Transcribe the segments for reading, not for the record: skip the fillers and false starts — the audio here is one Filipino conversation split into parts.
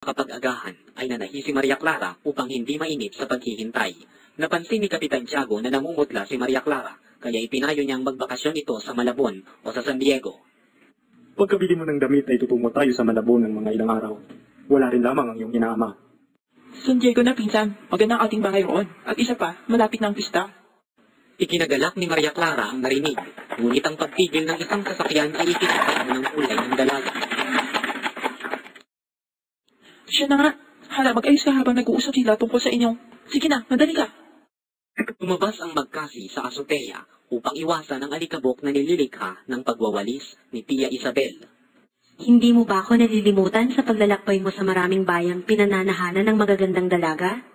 Kapag-agahan ay nanahi si Maria Clara upang hindi mainip sa paghihintay. Napansin ni Kapitan Tiago na namumutla si Maria Clara, kaya ipinayo niyang magbakasyon ito sa Malabon o sa San Diego. Pagkabili mo ng damit ay tutungo tayo sa Malabon ng mga ilang araw. Wala rin lamang ang iyong inaama. San Diego na, pinsan. Maganda ang ating bahay roon. At isa pa, malapit na ang pista. Ikinagalak ni Maria Clara ang narinig, ngunit ang pagpigil ng isang sasakyan ay itinatay ng kulay ng dalaga. Siya na nga. Hala, mag-ayos ka habang nag-uusap sila tungkol sa inyong... Sige na, madali ka. Tumabas ang magkasi sa azotea upang iwasan ang alikabok na nililikha ng pagwawalis ni Tia Isabel. Hindi mo ba ako nalilimutan sa paglalakbay mo sa maraming bayang pinananahanan ng magagandang dalaga?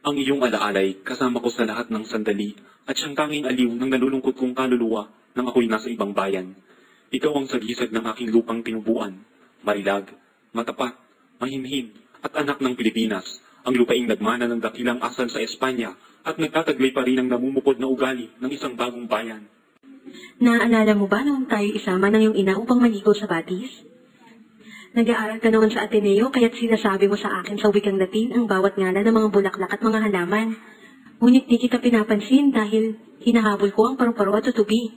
Ang iyong alaalay kasama ko sa lahat ng sandali at siyang tanging aliw ng nalulungkot kong kaluluwa nang ako'y nasa ibang bayan. Ikaw ang sagisag ng aking lupang tinubuan, marilag, matapat, mahinhin at anak ng Pilipinas, ang lupaing nagmana ng dakilang asal sa Espanya at nagtataglay pa rin ang namumukod na ugali ng isang bagong bayan. Naaalala mo ba noong tayo isama ng iyong ina upang maligo sa Batis? Nag-aaral ka naman sa Ateneo kaya't sinasabi mo sa akin sa wikang Latin ang bawat ngalan ng mga bulaklak at mga halaman. Ngunit di kita pinapansin dahil hinahabol ko ang paru-paro at tutubi.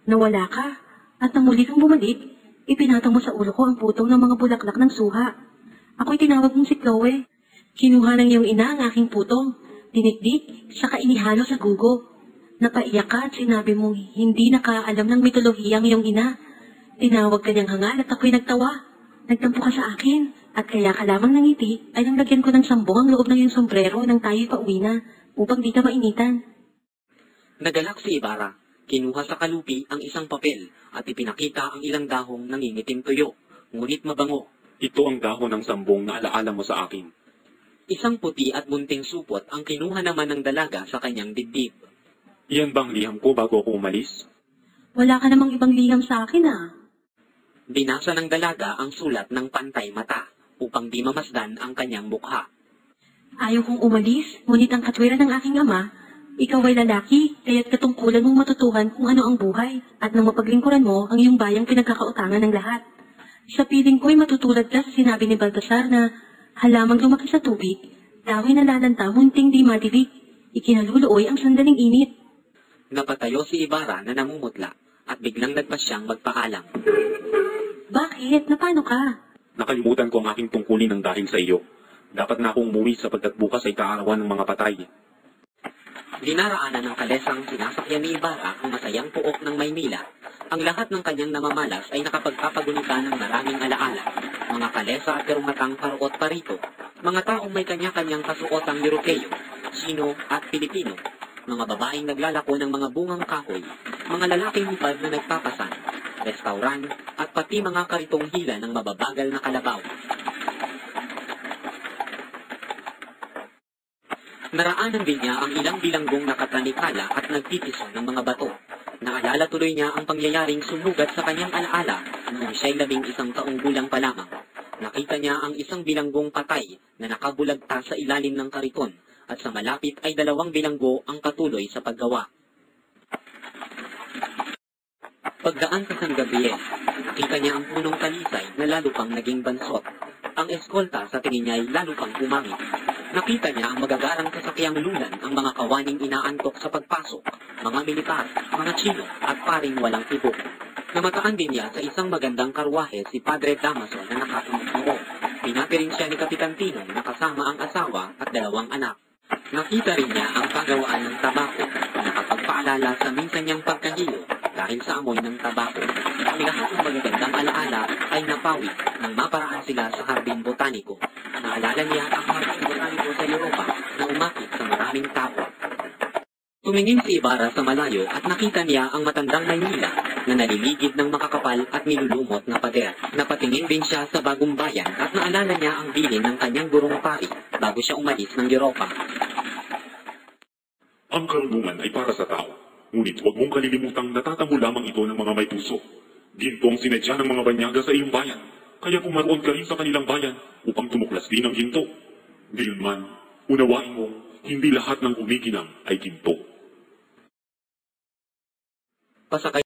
Nawala ka at nang muli kang bumalik, ipinatong mo sa ulo ko ang putong ng mga bulaklak ng suha. Ako'y tinawag mong si Chloe. Kinuha ng iyong ina ang aking putong, dinikdik, saka inihalo sa gugo. Napaiyak ka at sinabi mong hindi nakaalam ng mitolohiya ang iyong ina. Tinawag ka niyang hangal at ako'y nagtawa. Nagtampo ka sa akin, at kaya ka lamang nangiti ay nang lagyan ko ng sambong ang loob ng iyong sombrero nang tayo'y pauwi na, upang di ka mainitan. Nagalak si Ibarra, kinuha sa kalupi ang isang papel at ipinakita ang ilang dahong nangingitim tuyo, ngunit mabango. Ito ang dahon ng sambong na alaala mo sa akin. Isang puti at munting supot ang kinuha naman ng dalaga sa kanyang dibdib. Iyan bang liham ko bago ako umalis? Wala ka namang ibang liham sa akin Binasa ng dalaga ang sulat ng pantay mata upang di mamasdan ang kanyang mukha. Ayaw kong umalis, ngunit ang katwiran ng aking ama, ikaw ay lalaki, kaya't katungkulan mong matutuhan kung ano ang buhay, at nang mapaglingkuran mo ang iyong bayang pinagkakautangan ng lahat. Sa piling ko'y matutulad ka sa sinabi ni Baltasar na halamang lumaki sa tubig, dahoy nalalanta munting di madilig, ikinaluluoy ang sandaling init. Napatayo si Ibarra na namumutla at biglang nagpas siyang magpaalam. Bakit? Napano ka? Nakalimutan ko ang aking tungkulin ng dahil sa iyo. Dapat na akong umuwi sapagkat bukas ay kaarawan ng mga patay. Dinaraanan ng kalesang sinasakyan ni Ibarra ang masayang puok ng Maynila. Ang lahat ng kanyang namamalas ay nakapagpapagunita ng maraming alaala. Mga kalesa at karumatang paruot parito. Mga taong may kanya-kanyang kasuotang Europeo, Sino at Pilipino. Mga babaeng naglalako ng mga bungang kahoy. Mga lalaking hipad na nagpapasan. Restaurant at pati mga karitong hila ng mababagal na kalabaw. Naraanan din niya ang ilang bilanggong nakatanikala at nagtitiso ng mga bato. Naalala tuloy niya ang pangyayaring sumugat sa kanyang alaala noong siya'y 11 taong gulang pa lamang. Nakita niya ang isang bilanggong patay na nakabulagta sa ilalim ng kariton at sa malapit ay 2 bilanggo ang katuloy sa paggawa. Pagdaan sa San Gabriel, nakita niya ang punong talisay na lalo pang naging bansot. Ang eskolta sa tingin niya ay lalo pang umangit. Nakita niya ang magagarang kasakyang lulan ang mga kawaning inaantok sa pagpasok, mga militar, mga Chino at paring walang tibok. Namataan din niya sa isang magandang karwahe si Padre Damaso na nakakamuknoo. Pinati rin siya ni Kapitan Tinong na kasama ang asawa at 2 anak. Nakita rin niya ang pagawaan ng tabako na nakapagpaalala sa minsan niyang pagkahilo dahil sa amoy ng tabako. Ang lahat ng magagandang alaala ay napawi nang maparaan sila sa Hardin Botaniko. Naalala niya ang Hardin Botaniko sa Europa na umakit sa maraming tao. Tumingin si Ibarra sa malayo at nakita niya ang matandang Maynila na naliligid ng makakapal at nilulumot na pader. Napatingin din siya sa bagong bayan at naalala niya ang bilin ng kanyang gurong pari bago siya umalis ng Europa. Ang karunungan ay para sa tao. Ngunit huwag mong kalilimutang natatamo lamang ito ng mga may puso. Ginto ang sinadya ng mga banyaga sa iyong bayan. Kaya pumaroon ka rin sa kanilang bayan upang tumuklas din ang ginto. Gayunman, unawain mo, hindi lahat ng kumikinang ay ginto. Pasakay